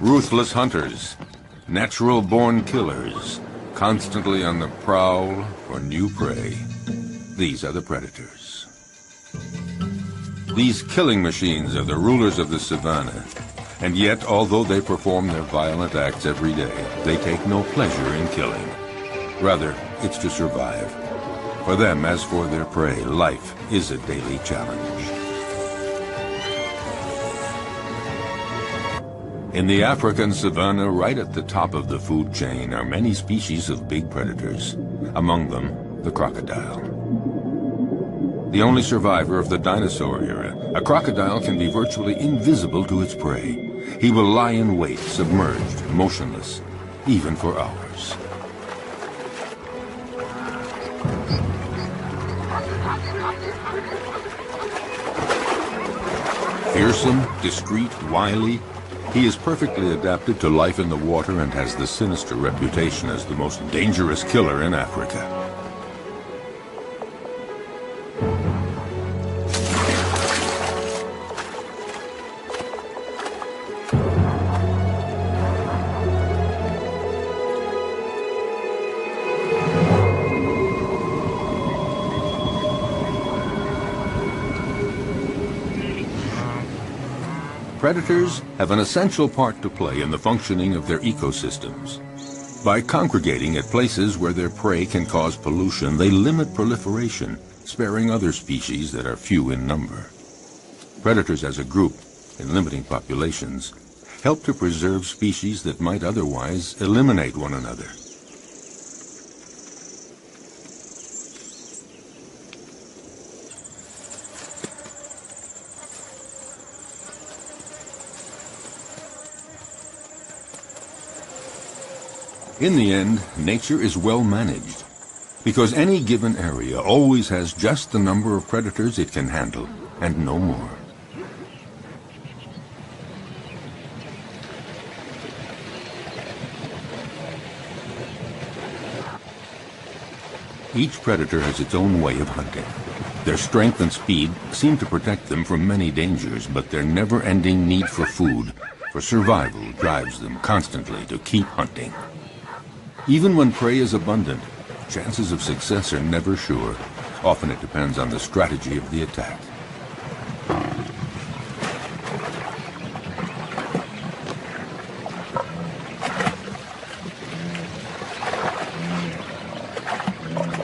Ruthless hunters, natural-born killers, constantly on the prowl for new prey. These are the predators. These killing machines are the rulers of the savannah, and yet, although they perform their violent acts every day, they take no pleasure in killing. Rather, it's to survive. For them, as for their prey, life is a daily challenge. In the African savanna, right at the top of the food chain, are many species of big predators. Among them, the crocodile. The only survivor of the dinosaur era, a crocodile can be virtually invisible to its prey. He will lie in wait, submerged, motionless, even for hours. Fearsome, discreet, wily, he is perfectly adapted to life in the water and has the sinister reputation as the most dangerous killer in Africa. Predators have an essential part to play in the functioning of their ecosystems. By congregating at places where their prey can cause pollution, they limit proliferation, sparing other species that are few in number. Predators as a group, in limiting populations, help to preserve species that might otherwise eliminate one another. In the end, nature is well managed, because any given area always has just the number of predators it can handle, and no more. Each predator has its own way of hunting. Their strength and speed seem to protect them from many dangers, but their never-ending need for food, for survival, drives them constantly to keep hunting. Even when prey is abundant, chances of success are never sure. Often it depends on the strategy of the attack.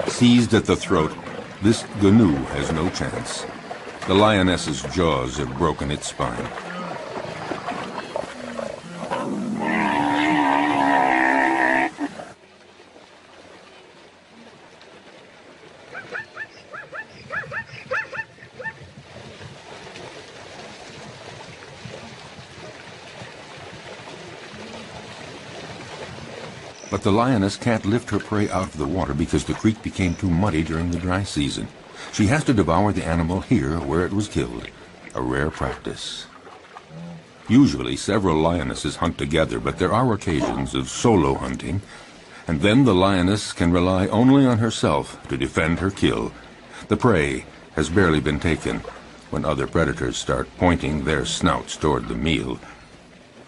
Seized at the throat, this gnu has no chance. The lioness's jaws have broken its spine. But the lioness can't lift her prey out of the water because the creek became too muddy during the dry season. She has to devour the animal here where it was killed, a rare practice. Usually several lionesses hunt together, but there are occasions of solo hunting, and then the lioness can rely only on herself to defend her kill. The prey has barely been taken when other predators start pointing their snouts toward the meal.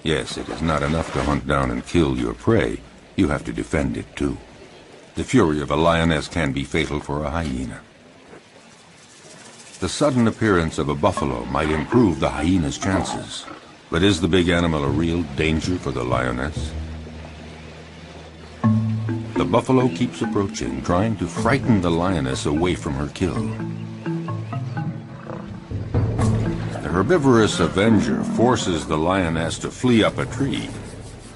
Yes, it is not enough to hunt down and kill your prey. You have to defend it, too. The fury of a lioness can be fatal for a hyena. The sudden appearance of a buffalo might improve the hyena's chances. But is the big animal a real danger for the lioness? The buffalo keeps approaching, trying to frighten the lioness away from her kill. The herbivorous avenger forces the lioness to flee up a tree.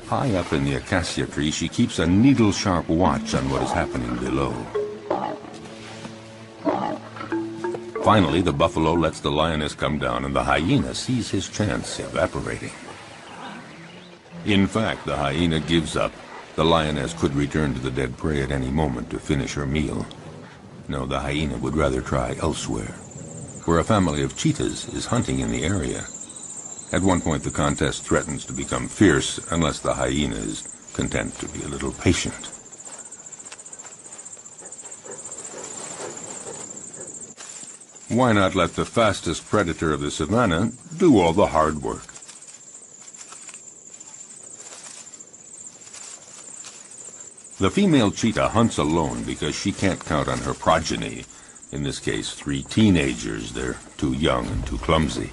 High up in the acacia tree, she keeps a needle-sharp watch on what is happening below. Finally, the buffalo lets the lioness come down, and the hyena sees his chance evaporating. In fact, the hyena gives up. The lioness could return to the dead prey at any moment to finish her meal. No, the hyena would rather try elsewhere, where a family of cheetahs is hunting in the area. At one point, the contest threatens to become fierce unless the hyena is content to be a little patient. Why not let the fastest predator of the savannah do all the hard work? The female cheetah hunts alone because she can't count on her progeny. In this case, 3 teenagers. They're too young and too clumsy.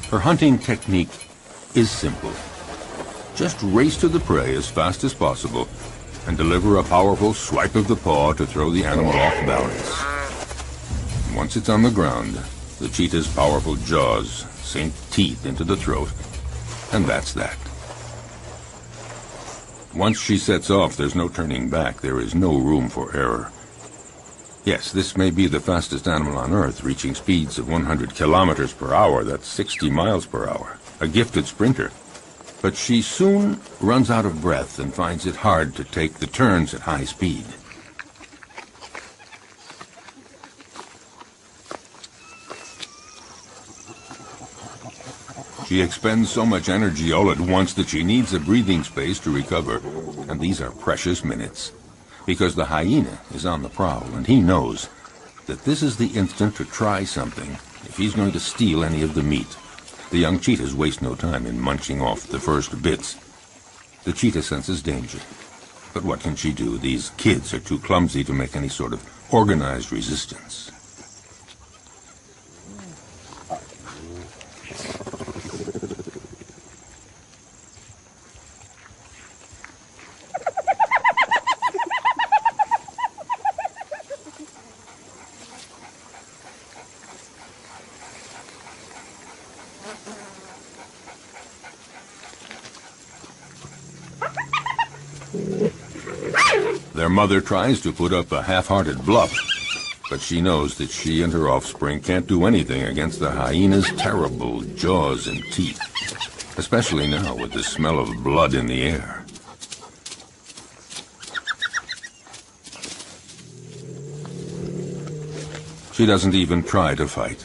Her hunting technique is simple. Just race to the prey as fast as possible and deliver a powerful swipe of the paw to throw the animal off balance. Once it's on the ground, the cheetah's powerful jaws sink teeth into the throat, and that's that. Once she sets off, there's no turning back. There is no room for error. Yes, this may be the fastest animal on Earth, reaching speeds of 100 kilometers per hour. That's 60 miles per hour. A gifted sprinter. But she soon runs out of breath and finds it hard to take the turns at high speed. She expends so much energy all at once that she needs a breathing space to recover, and these are precious minutes, because the hyena is on the prowl, and he knows that this is the instant to try something if he's going to steal any of the meat. The young cheetahs waste no time in munching off the first bits. The cheetah senses danger, but what can she do? These kids are too clumsy to make any sort of organized resistance. Their mother tries to put up a half-hearted bluff, but she knows that she and her offspring can't do anything against the hyena's terrible jaws and teeth, especially now with the smell of blood in the air. She doesn't even try to fight.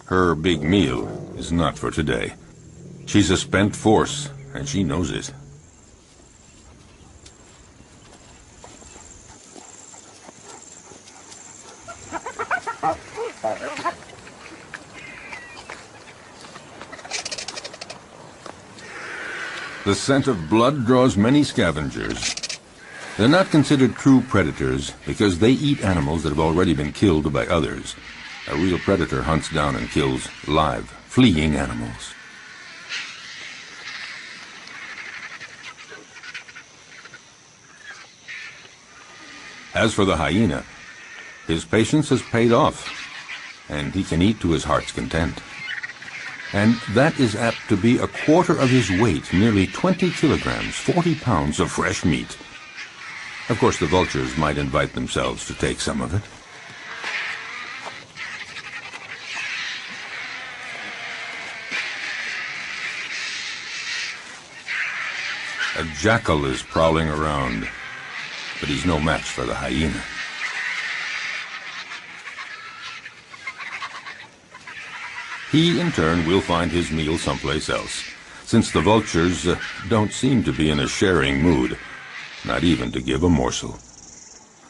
Her big meal is not for today. She's a spent force, and she knows it. The scent of blood draws many scavengers. They're not considered true predators because they eat animals that have already been killed by others. A real predator hunts down and kills live, fleeing animals. As for the hyena, his patience has paid off, and he can eat to his heart's content. And that is apt to be a quarter of his weight, nearly 20 kilograms, 40 pounds of fresh meat. Of course, the vultures might invite themselves to take some of it. A jackal is prowling around, but he's no match for the hyena. He, in turn, will find his meal someplace else, since the vultures don't seem to be in a sharing mood, not even to give a morsel.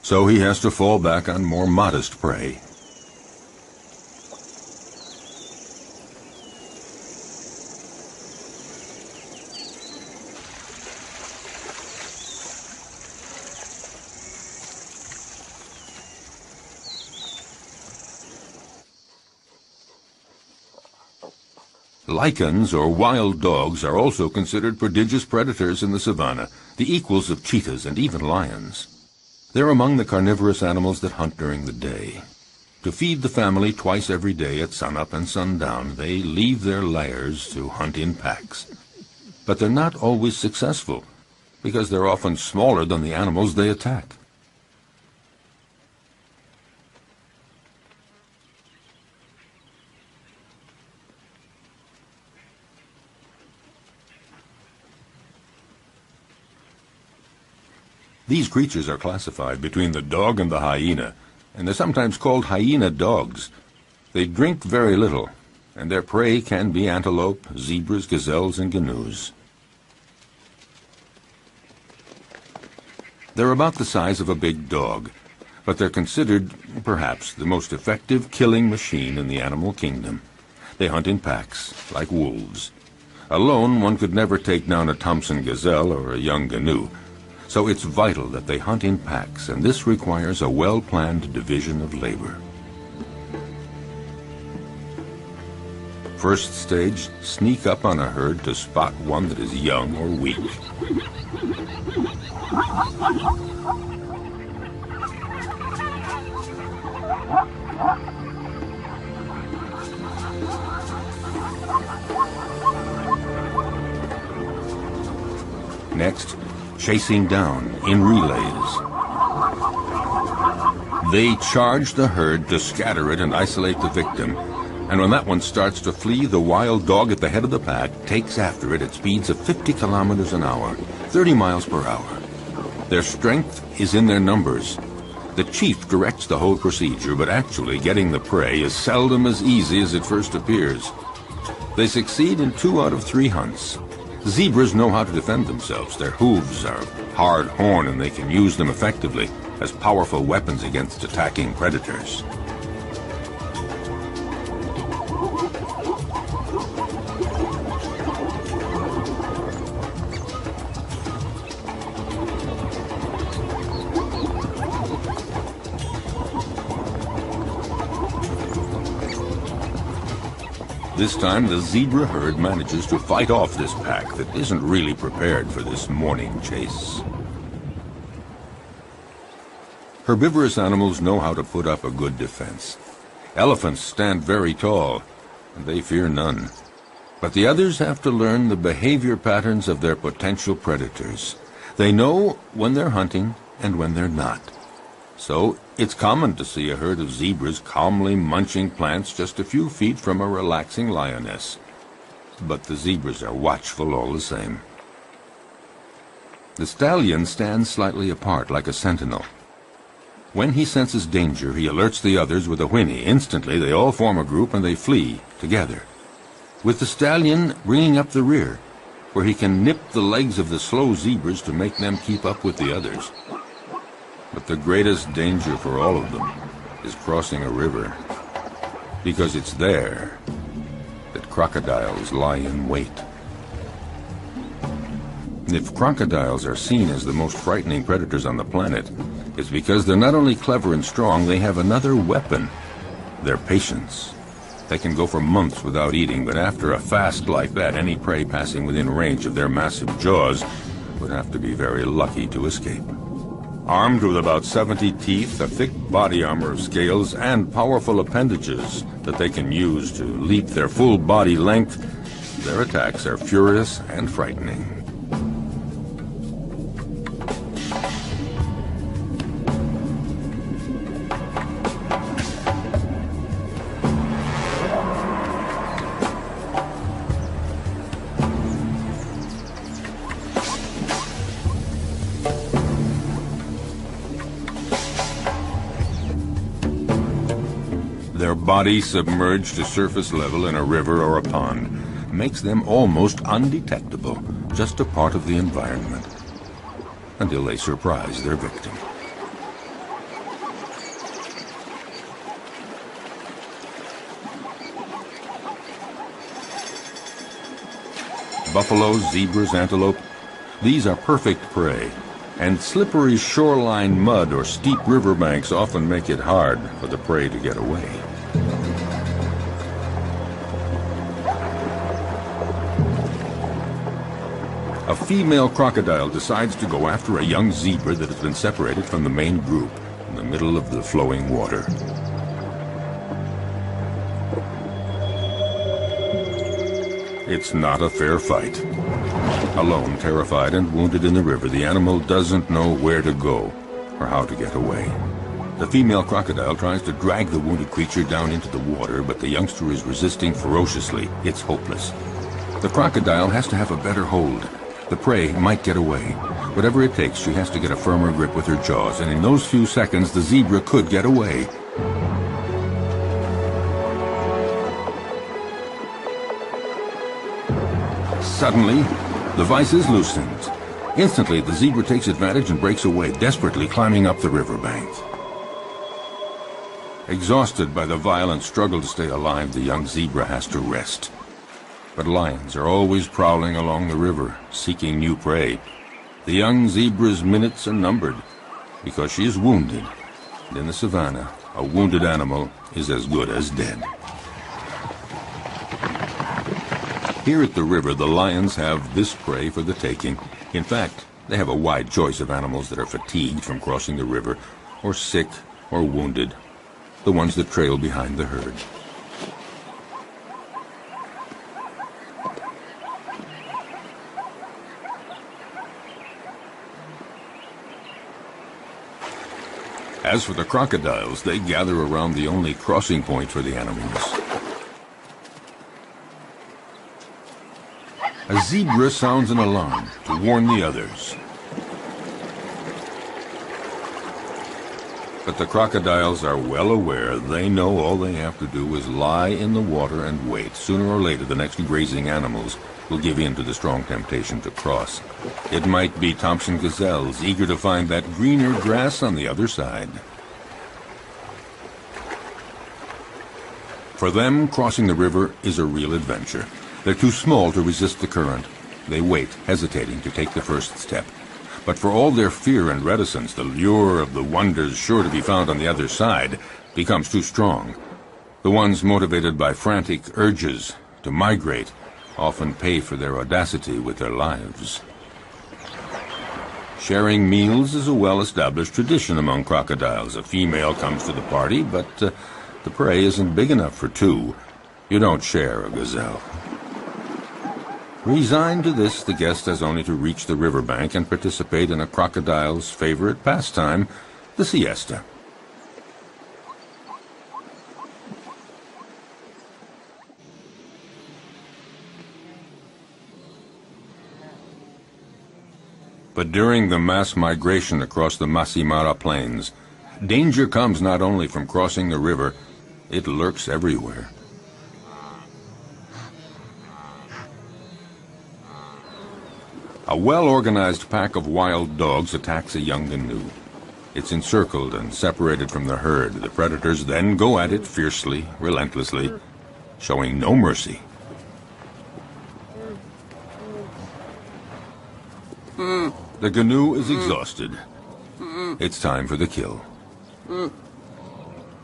So he has to fall back on more modest prey. Lichens, or wild dogs, are also considered prodigious predators in the savanna, the equals of cheetahs and even lions. They're among the carnivorous animals that hunt during the day. To feed the family twice every day at sunup and sundown, they leave their lairs to hunt in packs. But they're not always successful, because they're often smaller than the animals they attack. These creatures are classified between the dog and the hyena, and they're sometimes called hyena dogs. They drink very little, and their prey can be antelope, zebras, gazelles, and gnus. They're about the size of a big dog, but they're considered, perhaps, the most effective killing machine in the animal kingdom. They hunt in packs, like wolves. Alone, one could never take down a Thompson gazelle or a young gnu. So it's vital that they hunt in packs, and this requires a well-planned division of labor. First stage, sneak up on a herd to spot one that is young or weak. Next, chasing down in relays. They charge the herd to scatter it and isolate the victim. And when that one starts to flee, the wild dog at the head of the pack takes after it at speeds of 50 kilometers an hour, 30 miles per hour. Their strength is in their numbers. The chief directs the whole procedure, but actually getting the prey is seldom as easy as it first appears. They succeed in 2 out of 3 hunts. Zebras know how to defend themselves. Their hooves are hard horn, and they can use them effectively as powerful weapons against attacking predators. This time, the zebra herd manages to fight off this pack that isn't really prepared for this morning chase. Herbivorous animals know how to put up a good defense. Elephants stand very tall, and they fear none. But the others have to learn the behavior patterns of their potential predators. They know when they're hunting and when they're not. So it's common to see a herd of zebras calmly munching plants just a few feet from a relaxing lioness. But the zebras are watchful all the same. The stallion stands slightly apart like a sentinel. When he senses danger, he alerts the others with a whinny. Instantly, they all form a group and they flee together, with the stallion bringing up the rear, where he can nip the legs of the slow zebras to make them keep up with the others. But the greatest danger for all of them is crossing a river, because it's there that crocodiles lie in wait. If crocodiles are seen as the most frightening predators on the planet, it's because they're not only clever and strong, they have another weapon: their patience. They can go for months without eating, but after a fast like that, any prey passing within range of their massive jaws would have to be very lucky to escape. Armed with about 70 teeth, a thick body armor of scales, and powerful appendages that they can use to leap their full body length, their attacks are furious and frightening. Their body submerged to surface level in a river or a pond makes them almost undetectable, just a part of the environment, until they surprise their victim. Buffalo, zebras, antelope, these are perfect prey. And slippery shoreline mud or steep riverbanks often make it hard for the prey to get away. A female crocodile decides to go after a young zebra that has been separated from the main group in the middle of the flowing water. It's not a fair fight. Alone, terrified and wounded in the river, the animal doesn't know where to go or how to get away. The female crocodile tries to drag the wounded creature down into the water, but the youngster is resisting ferociously. It's hopeless. The crocodile has to have a better hold. The prey might get away. Whatever it takes, she has to get a firmer grip with her jaws, and in those few seconds, the zebra could get away. Suddenly, the vise is loosened, Instantly, the zebra takes advantage and breaks away, desperately climbing up the riverbank. Exhausted by the violent struggle to stay alive, the young zebra has to rest. But lions are always prowling along the river, seeking new prey. The young zebra's minutes are numbered because she is wounded. And in the savannah, a wounded animal is as good as dead. Here at the river, the lions have this prey for the taking. In fact, they have a wide choice of animals that are fatigued from crossing the river, or sick, or wounded, the ones that trail behind the herd. As for the crocodiles, they gather around the only crossing point for the animals. A zebra sounds an alarm to warn the others. But the crocodiles are well aware. They know all they have to do is lie in the water and wait. Sooner or later, the next grazing animals will give in to the strong temptation to cross. It might be Thompson gazelles, eager to find that greener grass on the other side. For them, crossing the river is a real adventure. They're too small to resist the current. They wait, hesitating to take the first step. But for all their fear and reticence, the lure of the wonders sure to be found on the other side becomes too strong. The ones motivated by frantic urges to migrate often pay for their audacity with their lives. Sharing meals is a well-established tradition among crocodiles. A female comes to the party, but the prey isn't big enough for two. You don't share a gazelle. Resigned to this, the guest has only to reach the riverbank and participate in a crocodile's favorite pastime, the siesta. But during the mass migration across the Masimara Plains, danger comes not only from crossing the river, it lurks everywhere. A well-organized pack of wild dogs attacks a young gnu. It's encircled and separated from the herd. The predators then go at it fiercely, relentlessly, showing no mercy. The gnu is exhausted. It's time for the kill.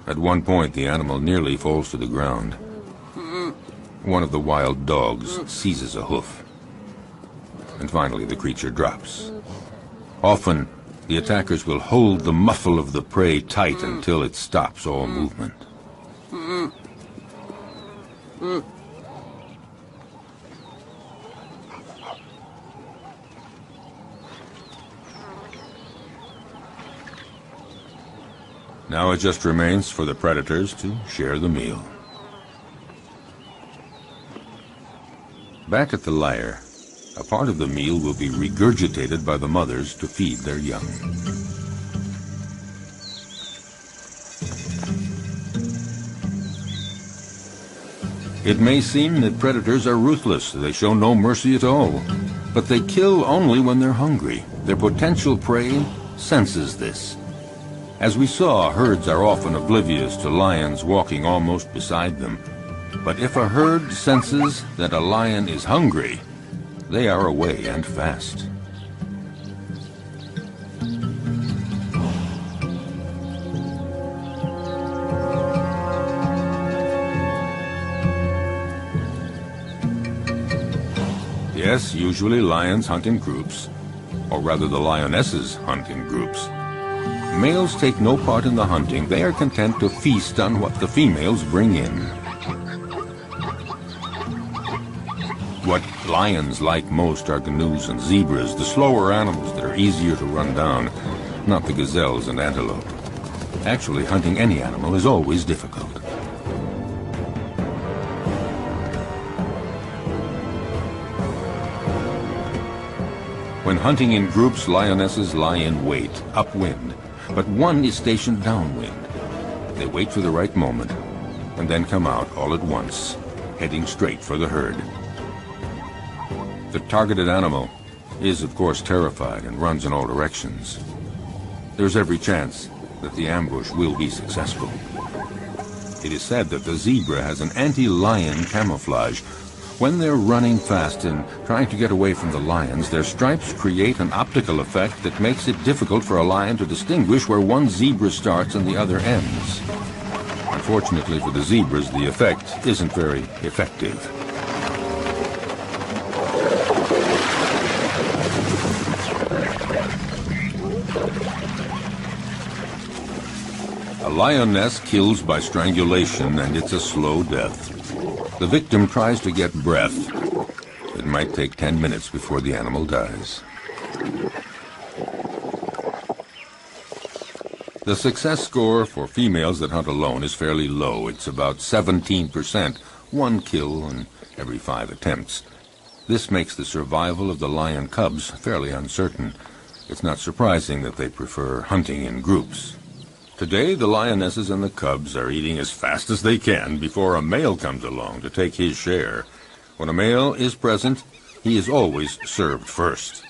At one point, the animal nearly falls to the ground. One of the wild dogs seizes a hoof. And finally, the creature drops. Often, the attackers will hold the muffle of the prey tight until it stops all movement. Now it just remains for the predators to share the meal. Back at the lair, a part of the meal will be regurgitated by the mothers to feed their young. It may seem that predators are ruthless. They show no mercy at all. But they kill only when they're hungry. Their potential prey senses this. As we saw, herds are often oblivious to lions walking almost beside them. But if a herd senses that a lion is hungry, they are away and fast. Yes, usually lions hunt in groups, or rather the lionesses hunt in groups. Males take no part in the hunting. They are content to feast on what the females bring in. What lions like most are gnus and zebras, the slower animals that are easier to run down, not the gazelles and antelope. Actually, hunting any animal is always difficult. When hunting in groups, lionesses lie in wait, upwind, but one is stationed downwind. They wait for the right moment, and then come out all at once, heading straight for the herd. The targeted animal is of course terrified and runs in all directions. There's every chance that the ambush will be successful. It is said that the zebra has an anti-lion camouflage. When they're running fast and trying to get away from the lions, their stripes create an optical effect that makes it difficult for a lion to distinguish where one zebra starts and the other ends. Unfortunately for the zebras, the effect isn't very effective. A lioness kills by strangulation, and it's a slow death. The victim tries to get breath. It might take 10 minutes before the animal dies. The success score for females that hunt alone is fairly low. It's about 17%, one kill in every 5 attempts. This makes the survival of the lion cubs fairly uncertain. It's not surprising that they prefer hunting in groups. Today, the lionesses and the cubs are eating as fast as they can before a male comes along to take his share. When a male is present, he is always served first.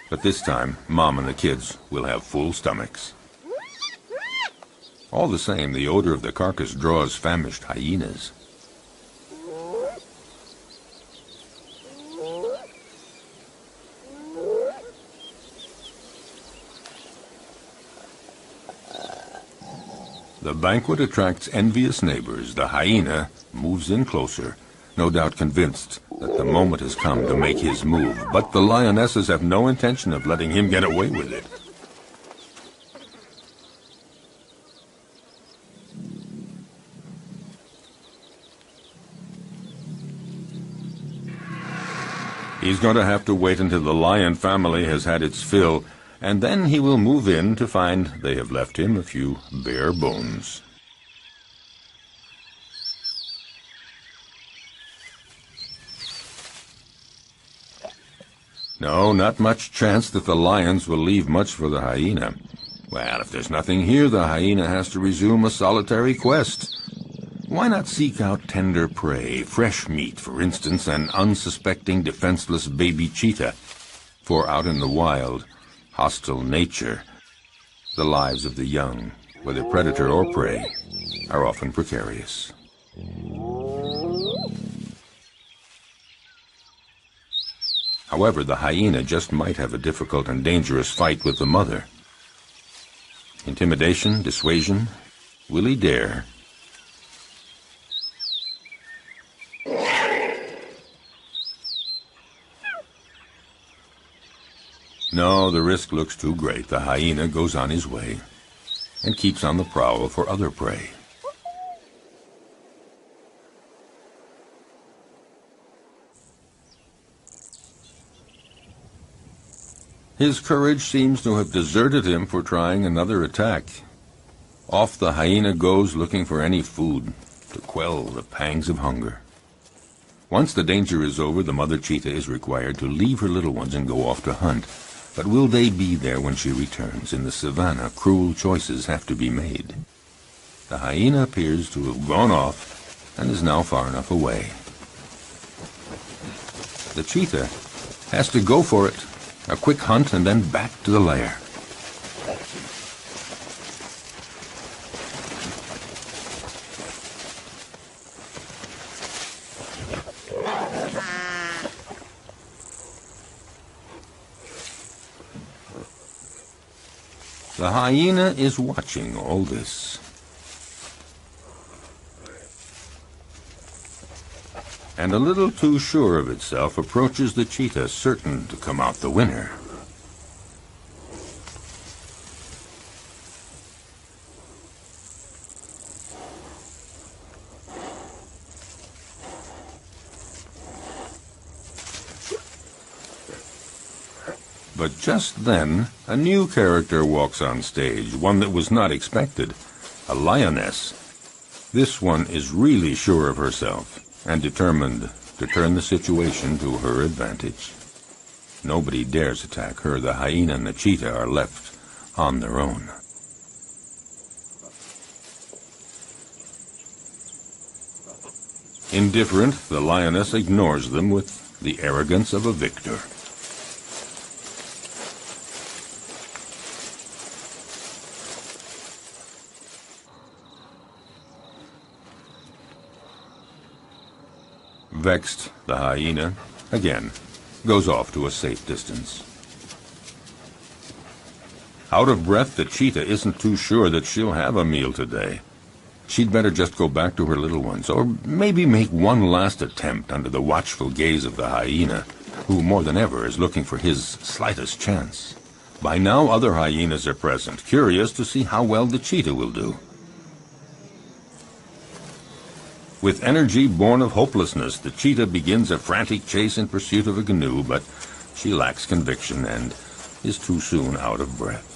But this time, Mom and the kids will have full stomachs. All the same, the odor of the carcass draws famished hyenas. The banquet attracts envious neighbors. The hyena moves in closer, no doubt convinced that the moment has come to make his move. But the lionesses have no intention of letting him get away with it. He's going to have to wait until the lion family has had its fill, and then he will move in to find they have left him a few bare bones. No, not much chance that the lions will leave much for the hyena. Well, if there's nothing here, the hyena has to resume a solitary quest. Why not seek out tender prey, fresh meat, for instance, an unsuspecting, defenseless baby cheetah? For out in the wild, hostile nature, the lives of the young, whether predator or prey, are often precarious. However, the hyena just might have a difficult and dangerous fight with the mother. Intimidation, dissuasion, will he dare? No, the risk looks too great. The hyena goes on his way and keeps on the prowl for other prey. His courage seems to have deserted him for trying another attack. Off the hyena goes looking for any food to quell the pangs of hunger. Once the danger is over, the mother cheetah is required to leave her little ones and go off to hunt. But will they be there when she returns? In the savannah, cruel choices have to be made. The hyena appears to have gone off and is now far enough away. The cheetah has to go for it. A quick hunt and then back to the lair. The hyena is watching all this. And a little too sure of itself approaches the cheetah, certain to come out the winner. But just then, a new character walks on stage, one that was not expected, a lioness. This one is really sure of herself and determined to turn the situation to her advantage. Nobody dares attack her. The hyena and the cheetah are left on their own. Indifferent, the lioness ignores them with the arrogance of a victor. Vexed, the hyena, again, goes off to a safe distance. Out of breath, the cheetah isn't too sure that she'll have a meal today. She'd better just go back to her little ones, or maybe make one last attempt under the watchful gaze of the hyena, who more than ever is looking for his slightest chance. By now, other hyenas are present, curious to see how well the cheetah will do. With energy born of hopelessness, the cheetah begins a frantic chase in pursuit of a canoe, but she lacks conviction and is too soon out of breath.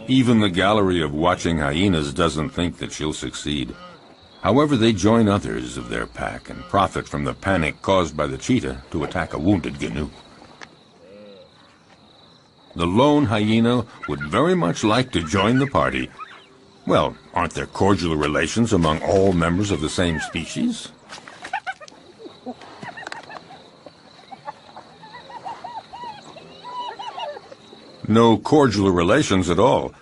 Even the gallery of watching hyenas doesn't think that she'll succeed. However, they join others of their pack and profit from the panic caused by the cheetah to attack a wounded canoe. The lone hyena would very much like to join the party. Well, aren't there cordial relations among all members of the same species? No cordial relations at all.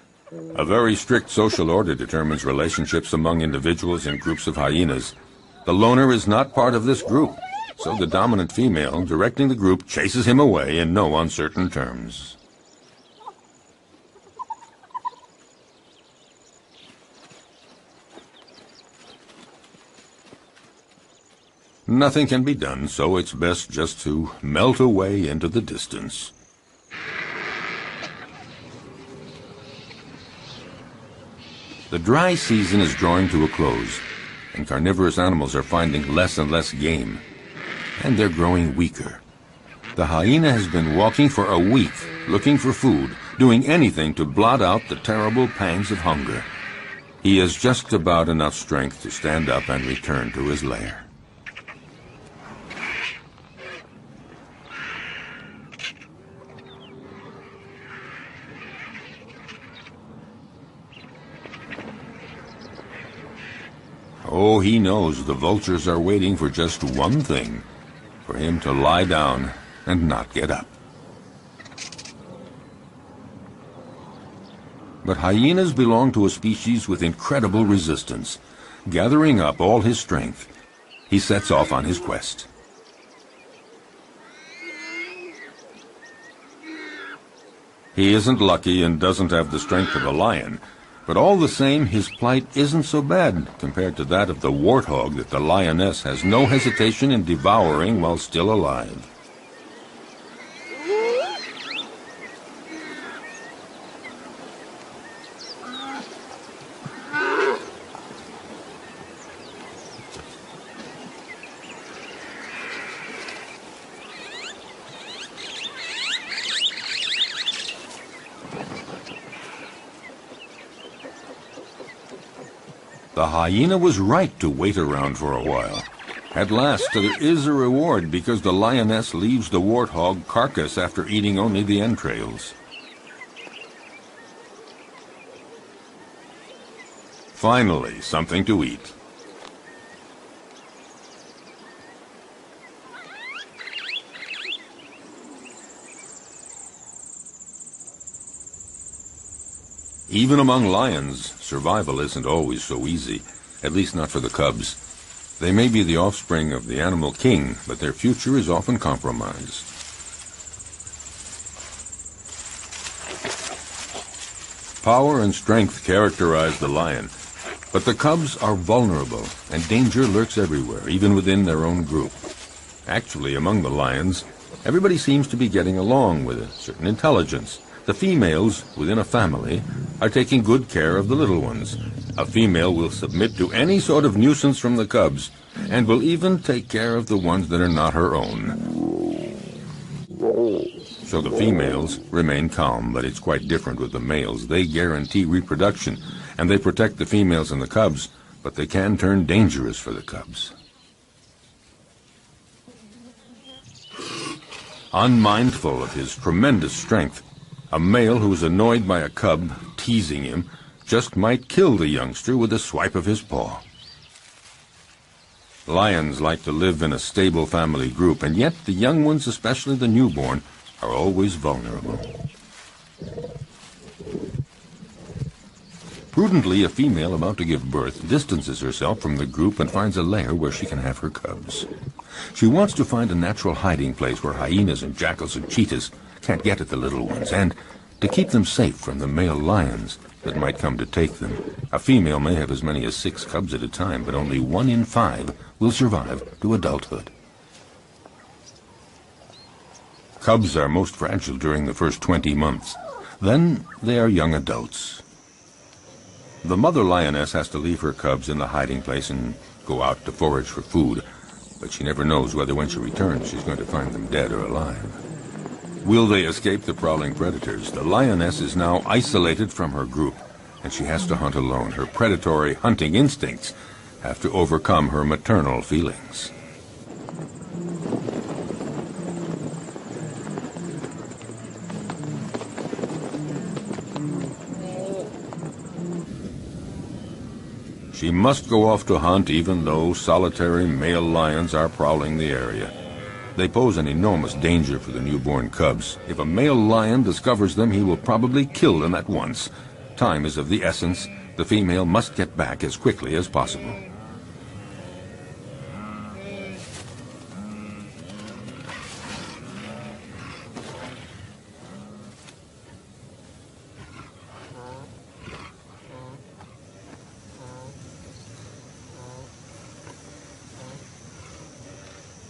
A very strict social order determines relationships among individuals in groups of hyenas. The loner is not part of this group, so the dominant female directing the group chases him away in no uncertain terms. Nothing can be done, so it's best just to melt away into the distance. The dry season is drawing to a close, and carnivorous animals are finding less and less game, and they're growing weaker. The hyena has been walking for a week, looking for food, doing anything to blot out the terrible pangs of hunger. He has just about enough strength to stand up and return to his lair. Oh, he knows the vultures are waiting for just one thing, for him to lie down and not get up. But hyenas belong to a species with incredible resistance. Gathering up all his strength, he sets off on his quest. He isn't lucky and doesn't have the strength of a lion, but all the same, his plight isn't so bad compared to that of the warthog that the lioness has no hesitation in devouring while still alive. The hyena was right to wait around for a while. At last, there is a reward because the lioness leaves the warthog carcass after eating only the entrails. Finally, something to eat. Even among lions, survival isn't always so easy, at least not for the cubs. They may be the offspring of the animal king, but their future is often compromised. Power and strength characterize the lion, but the cubs are vulnerable, and danger lurks everywhere, even within their own group. Actually, among the lions, everybody seems to be getting along with a certain intelligence. The females within a family are taking good care of the little ones. A female will submit to any sort of nuisance from the cubs, and will even take care of the ones that are not her own. So the females remain calm, but it's quite different with the males. They guarantee reproduction, and they protect the females and the cubs, but they can turn dangerous for the cubs. Unmindful of his tremendous strength, a male who is annoyed by a cub teasing him just might kill the youngster with a swipe of his paw. Lions like to live in a stable family group, and yet the young ones, especially the newborn, are always vulnerable. Prudently, a female about to give birth distances herself from the group and finds a lair where she can have her cubs. She wants to find a natural hiding place where hyenas and jackals and cheetahs can't get at the little ones, and to keep them safe from the male lions that might come to take them. A female may have as many as 6 cubs at a time, but only 1 in 5 will survive to adulthood. Cubs are most fragile during the first 20 months. Then they are young adults. The mother lioness has to leave her cubs in the hiding place and go out to forage for food, but she never knows whether when she returns she's going to find them dead or alive. Will they escape the prowling predators? The lioness is now isolated from her group, and she has to hunt alone. Her predatory hunting instincts have to overcome her maternal feelings. She must go off to hunt even though solitary male lions are prowling the area. They pose an enormous danger for the newborn cubs. If a male lion discovers them, he will probably kill them at once. Time is of the essence. The female must get back as quickly as possible.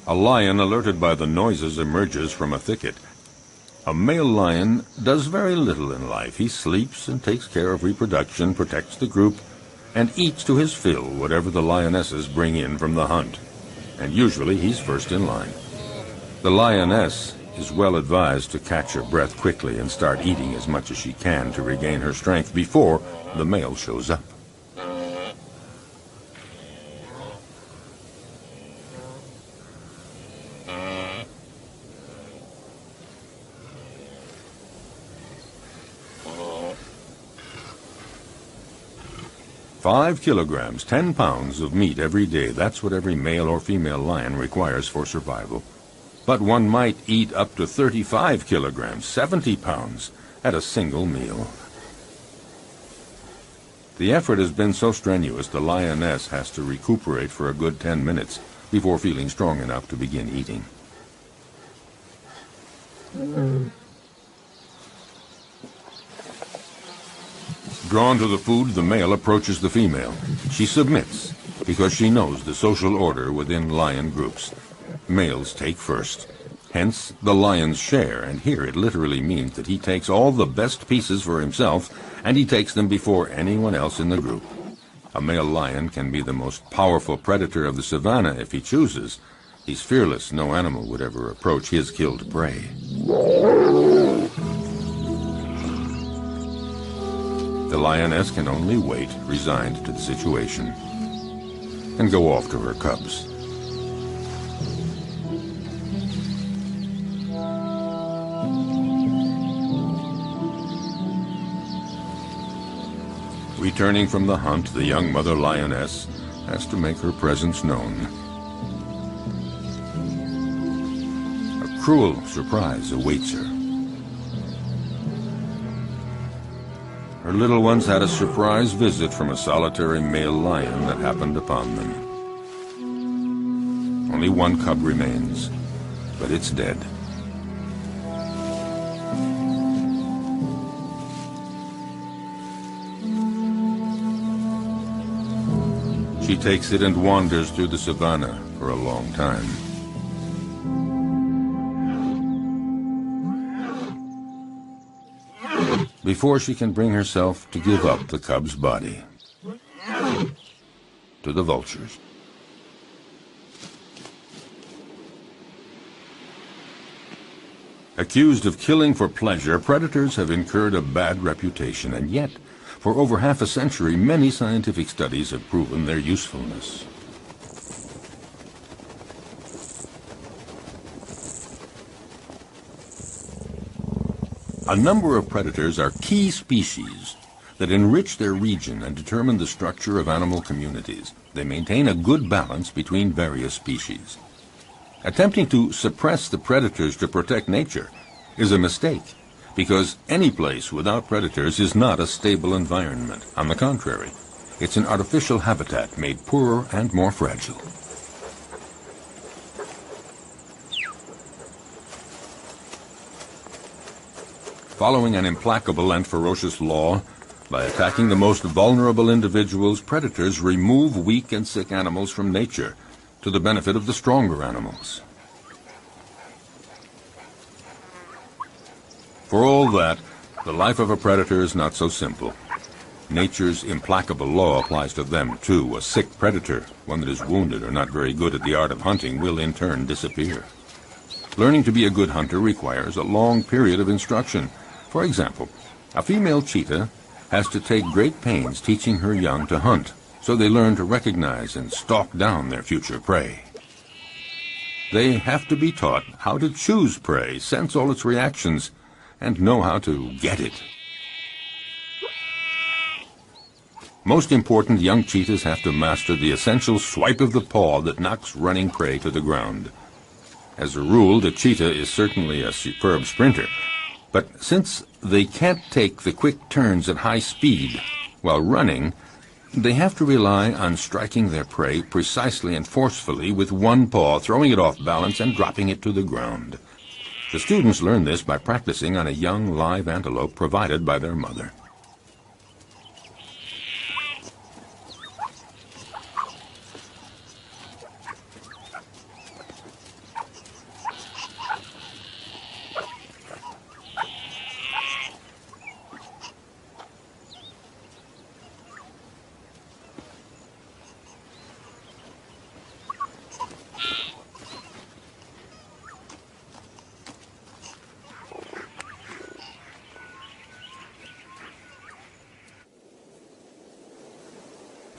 A lion, alerted by the noises, emerges from a thicket. A male lion does very little in life. He sleeps and takes care of reproduction, protects the group, and eats to his fill whatever the lionesses bring in from the hunt. And usually he's first in line. The lioness is well advised to catch her breath quickly and start eating as much as she can to regain her strength before the male shows up. Five kilograms, 10 pounds of meat every day. That's what every male or female lion requires for survival. But one might eat up to 35 kilograms, 70 pounds, at a single meal. The effort has been so strenuous, the lioness has to recuperate for a good 10 minutes before feeling strong enough to begin eating. Drawn to the food, the male approaches the female. She submits because she knows the social order within lion groups. Males take first. Hence the lion's share, and here it literally means that he takes all the best pieces for himself, and he takes them before anyone else in the group. A male lion can be the most powerful predator of the savannah if he chooses. He's fearless. No animal would ever approach his killed prey. The lioness can only wait, resigned to the situation, and go off to her cubs. Returning from the hunt, the young mother lioness has to make her presence known. A cruel surprise awaits her. Her little ones had a surprise visit from a solitary male lion that happened upon them. Only one cub remains, but it's dead. She takes it and wanders through the savannah for a long time. Before she can bring herself to give up the cub's body to the vultures. Accused of killing for pleasure, predators have incurred a bad reputation, and yet, for over half a century, many scientific studies have proven their usefulness. A number of predators are key species that enrich their region and determine the structure of animal communities. They maintain a good balance between various species. Attempting to suppress the predators to protect nature is a mistake, because any place without predators is not a stable environment. On the contrary, it's an artificial habitat made poorer and more fragile. Following an implacable and ferocious law, by attacking the most vulnerable individuals, predators remove weak and sick animals from nature to the benefit of the stronger animals. For all that, the life of a predator is not so simple. Nature's implacable law applies to them, too. A sick predator, one that is wounded or not very good at the art of hunting, will in turn disappear. Learning to be a good hunter requires a long period of instruction. For example, a female cheetah has to take great pains teaching her young to hunt, so they learn to recognize and stalk down their future prey. They have to be taught how to choose prey, sense all its reactions, and know how to get it. Most important, young cheetahs have to master the essential swipe of the paw that knocks running prey to the ground. As a rule, the cheetah is certainly a superb sprinter, but since they can't take the quick turns at high speed while running, they have to rely on striking their prey precisely and forcefully with one paw, throwing it off balance and dropping it to the ground. The students learn this by practicing on a young live antelope provided by their mother.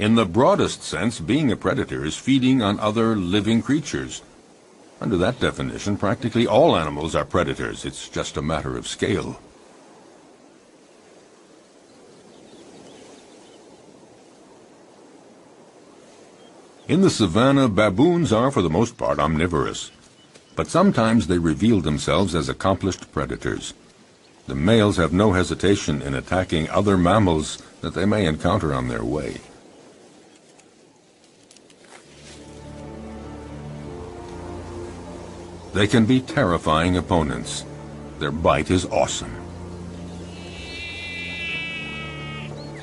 In the broadest sense, being a predator is feeding on other living creatures. Under that definition, practically all animals are predators. It's just a matter of scale. In the savannah, baboons are for the most part omnivorous, but sometimes they reveal themselves as accomplished predators. The males have no hesitation in attacking other mammals that they may encounter on their way. They can be terrifying opponents. Their bite is awesome.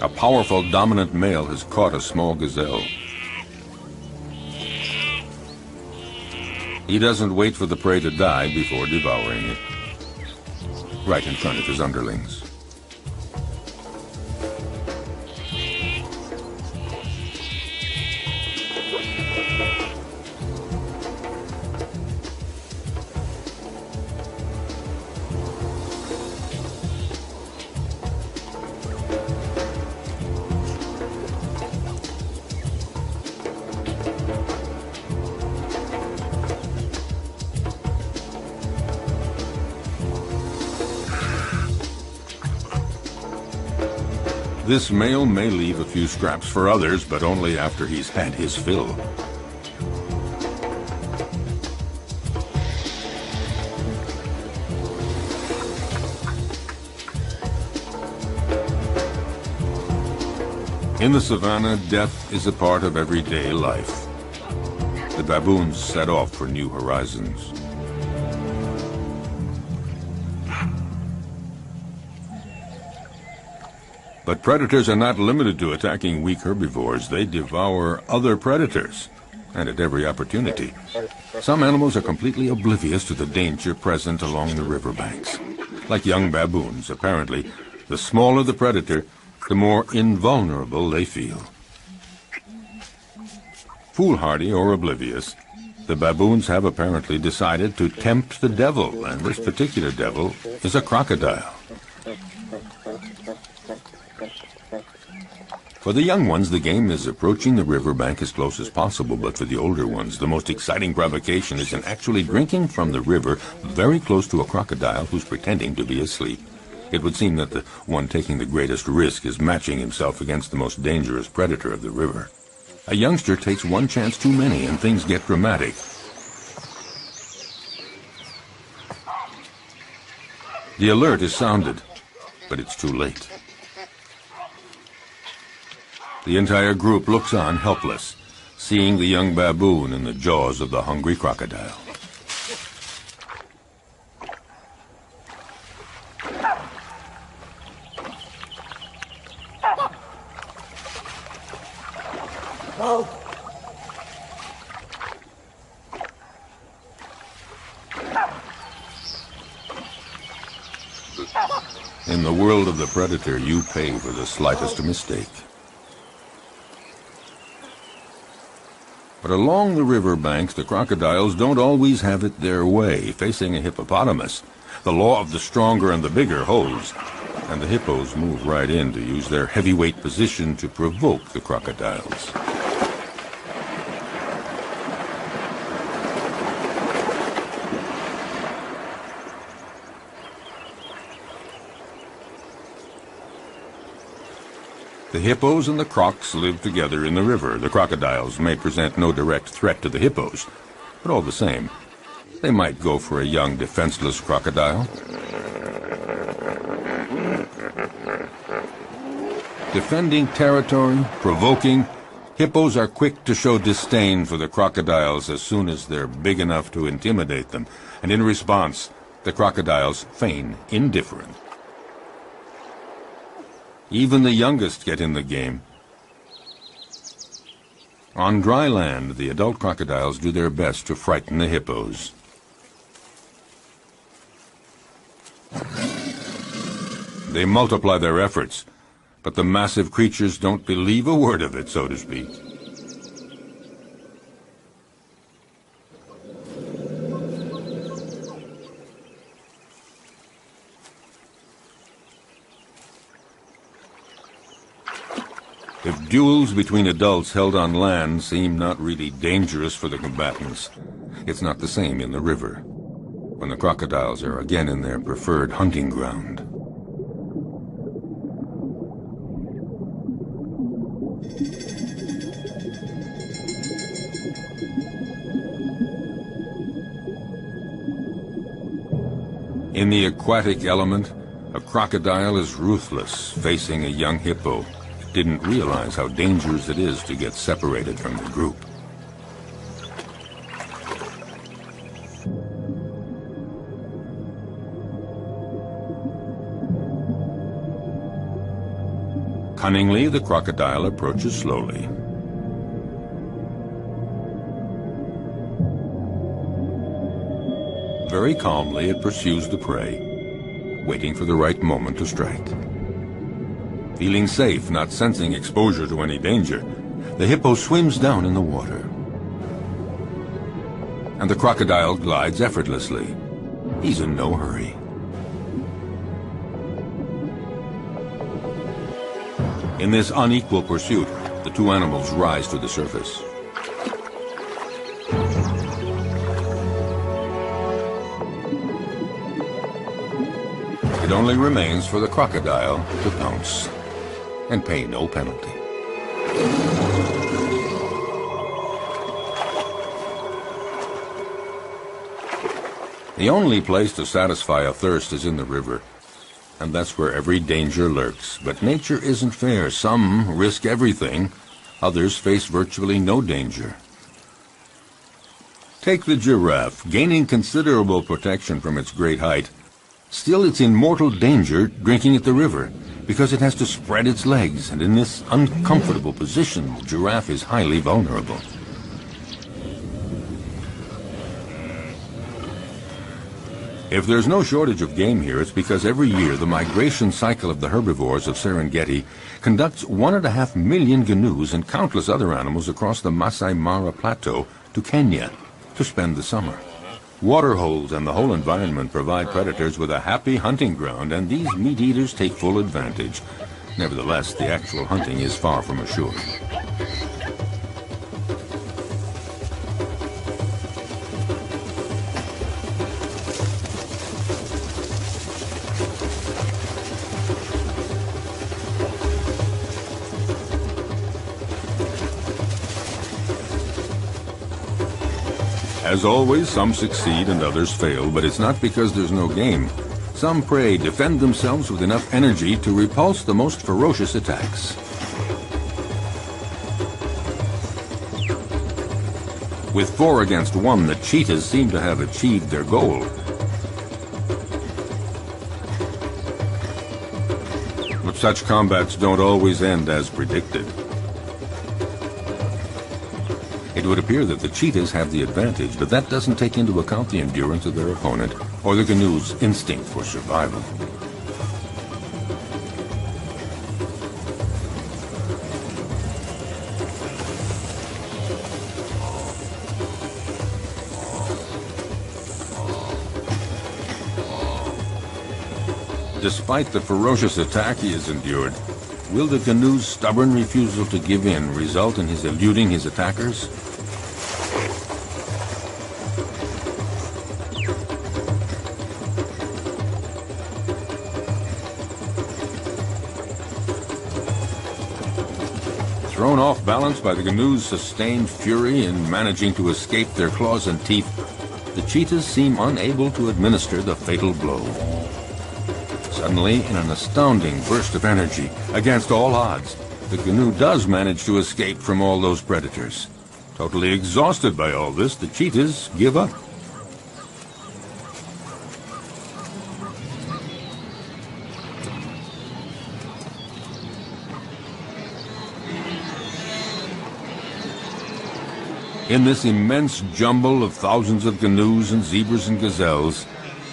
A powerful dominant male has caught a small gazelle. He doesn't wait for the prey to die before devouring it, right in front of his underlings. This male may leave a few scraps for others, but only after he's had his fill. In the savannah, death is a part of everyday life. The baboons set off for new horizons. But predators are not limited to attacking weak herbivores. They devour other predators, and at every opportunity. Some animals are completely oblivious to the danger present along the riverbanks. Like young baboons, apparently, the smaller the predator, the more invulnerable they feel. Foolhardy or oblivious, the baboons have apparently decided to tempt the devil, and this particular devil is a crocodile. For the young ones, the game is approaching the riverbank as close as possible, but for the older ones, the most exciting provocation is in actually drinking from the river very close to a crocodile who's pretending to be asleep. It would seem that the one taking the greatest risk is matching himself against the most dangerous predator of the river. A youngster takes one chance too many, and things get dramatic. The alert is sounded, but it's too late. The entire group looks on helpless, seeing the young baboon in the jaws of the hungry crocodile. In the world of the predator, you pay for the slightest mistake. But along the river banks, the crocodiles don't always have it their way. Facing a hippopotamus, the law of the stronger and the bigger holds, and the hippos move right in to use their heavyweight position to provoke the crocodiles. The hippos and the crocs live together in the river. The crocodiles may present no direct threat to the hippos, but all the same, they might go for a young, defenseless crocodile. Defending territory, provoking, hippos are quick to show disdain for the crocodiles as soon as they're big enough to intimidate them, and in response, the crocodiles feign indifference. Even the youngest get in the game. On dry land, the adult crocodiles do their best to frighten the hippos. They multiply their efforts, but the massive creatures don't believe a word of it, so to speak. If duels between adults held on land seem not really dangerous for the combatants, it's not the same in the river, when the crocodiles are again in their preferred hunting ground. In the aquatic element, a crocodile is ruthless, facing a young hippo. Didn't realize how dangerous it is to get separated from the group. Cunningly, the crocodile approaches slowly. Very calmly, it pursues the prey, waiting for the right moment to strike. Feeling safe, not sensing exposure to any danger, the hippo swims down in the water. And the crocodile glides effortlessly. He's in no hurry. In this unequal pursuit, the two animals rise to the surface. It only remains for the crocodile to pounce and pay no penalty. The only place to satisfy a thirst is in the river, and that's where every danger lurks. But nature isn't fair. Some risk everything, others face virtually no danger. Take the giraffe, gaining considerable protection from its great height. Still, it's in mortal danger drinking at the river, because it has to spread its legs, and in this uncomfortable position, the giraffe is highly vulnerable. If there's no shortage of game here, it's because every year the migration cycle of the herbivores of Serengeti conducts 1.5 million gnus and countless other animals across the Masai Mara Plateau to Kenya to spend the summer. Waterholes and the whole environment provide predators with a happy hunting ground, and these meat-eaters take full advantage. Nevertheless, the actual hunting is far from assured. As always, some succeed and others fail, but it's not because there's no game. Some prey defend themselves with enough energy to repulse the most ferocious attacks. With 4 against 1, the cheetahs seem to have achieved their goal. But such combats don't always end as predicted. It would appear that the cheetahs have the advantage, but that doesn't take into account the endurance of their opponent or the canoe's instinct for survival. Despite the ferocious attack he has endured, will the canoe's stubborn refusal to give in result in his eluding his attackers? Thrown off balance by the canoe's sustained fury in managing to escape their claws and teeth, the cheetahs seem unable to administer the fatal blow. Suddenly, in an astounding burst of energy, against all odds, the canoe does manage to escape from all those predators. Totally exhausted by all this, the cheetahs give up. In this immense jumble of thousands of canoes and zebras and gazelles,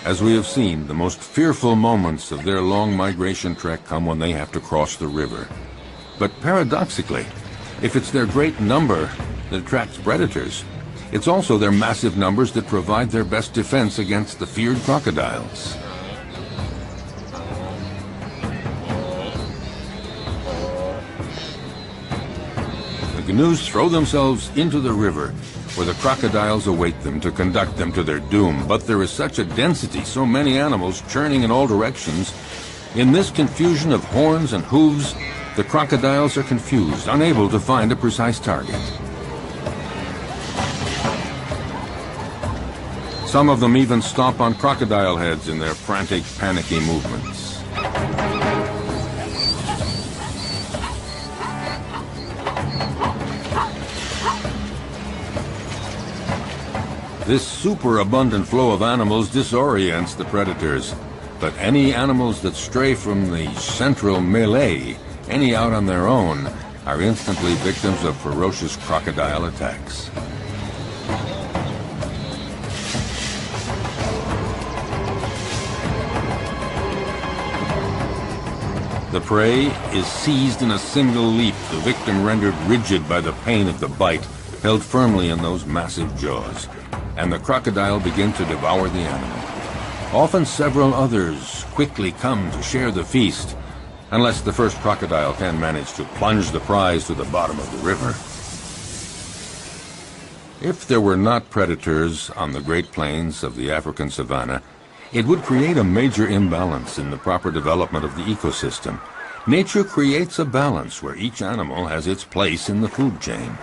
as we have seen, the most fearful moments of their long migration trek come when they have to cross the river. But paradoxically, if it's their great number that attracts predators, it's also their massive numbers that provide their best defense against the feared crocodiles. The canoes throw themselves into the river, where the crocodiles await them to conduct them to their doom. But there is such a density, so many animals churning in all directions. In this confusion of horns and hooves, the crocodiles are confused, unable to find a precise target. Some of them even stomp on crocodile heads in their frantic, panicky movements. This superabundant flow of animals disorients the predators, but any animals that stray from the central melee, any out on their own, are instantly victims of ferocious crocodile attacks. The prey is seized in a single leap, the victim rendered rigid by the pain of the bite, held firmly in those massive jaws, and the crocodile begins to devour the animal. Often several others quickly come to share the feast, unless the first crocodile can manage to plunge the prize to the bottom of the river. If there were not predators on the Great Plains of the African savanna, it would create a major imbalance in the proper development of the ecosystem. Nature creates a balance where each animal has its place in the food chain.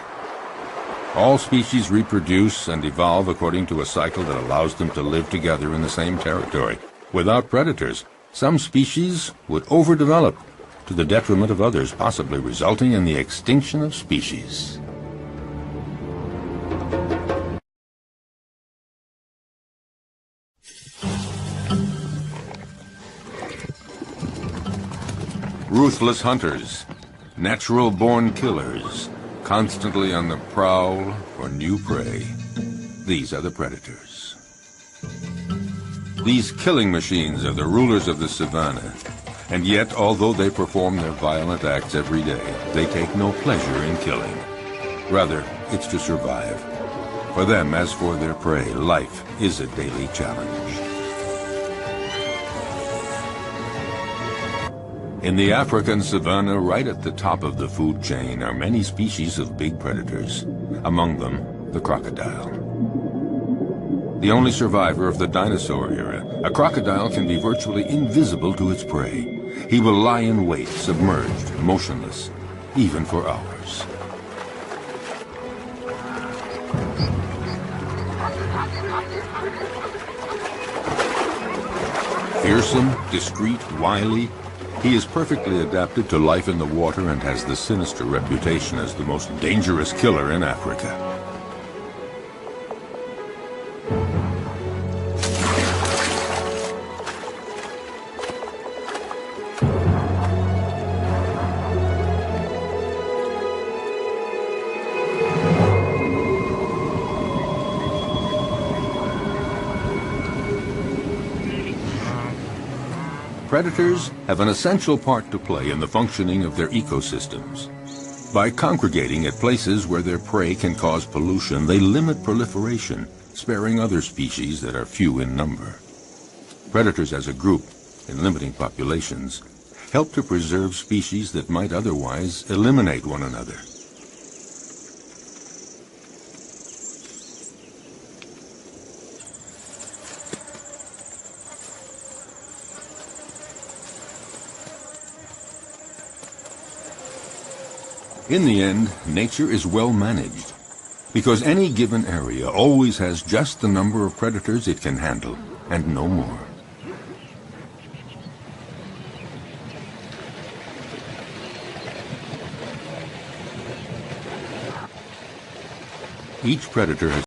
All species reproduce and evolve according to a cycle that allows them to live together in the same territory. Without predators, some species would overdevelop to the detriment of others, possibly resulting in the extinction of species. Ruthless hunters, natural-born killers, constantly on the prowl for new prey. These are the predators. These killing machines are the rulers of the savanna, and yet, although they perform their violent acts every day, they take no pleasure in killing. Rather, it's to survive. For them, as for their prey, life is a daily challenge. In the African savanna, right at the top of the food chain, are many species of big predators, among them the crocodile. The only survivor of the dinosaur era, a crocodile can be virtually invisible to its prey. He will lie in wait, submerged, motionless, even for hours. Fearsome, discreet, wily, he is perfectly adapted to life in the water and has the sinister reputation as the most dangerous killer in Africa. Predators have an essential part to play in the functioning of their ecosystems. By congregating at places where their prey can cause pollution, they limit proliferation, sparing other species that are few in number. Predators as a group, in limiting populations, help to preserve species that might otherwise eliminate one another. In the end, nature is well managed, because any given area always has just the number of predators it can handle, and no more. Each predator has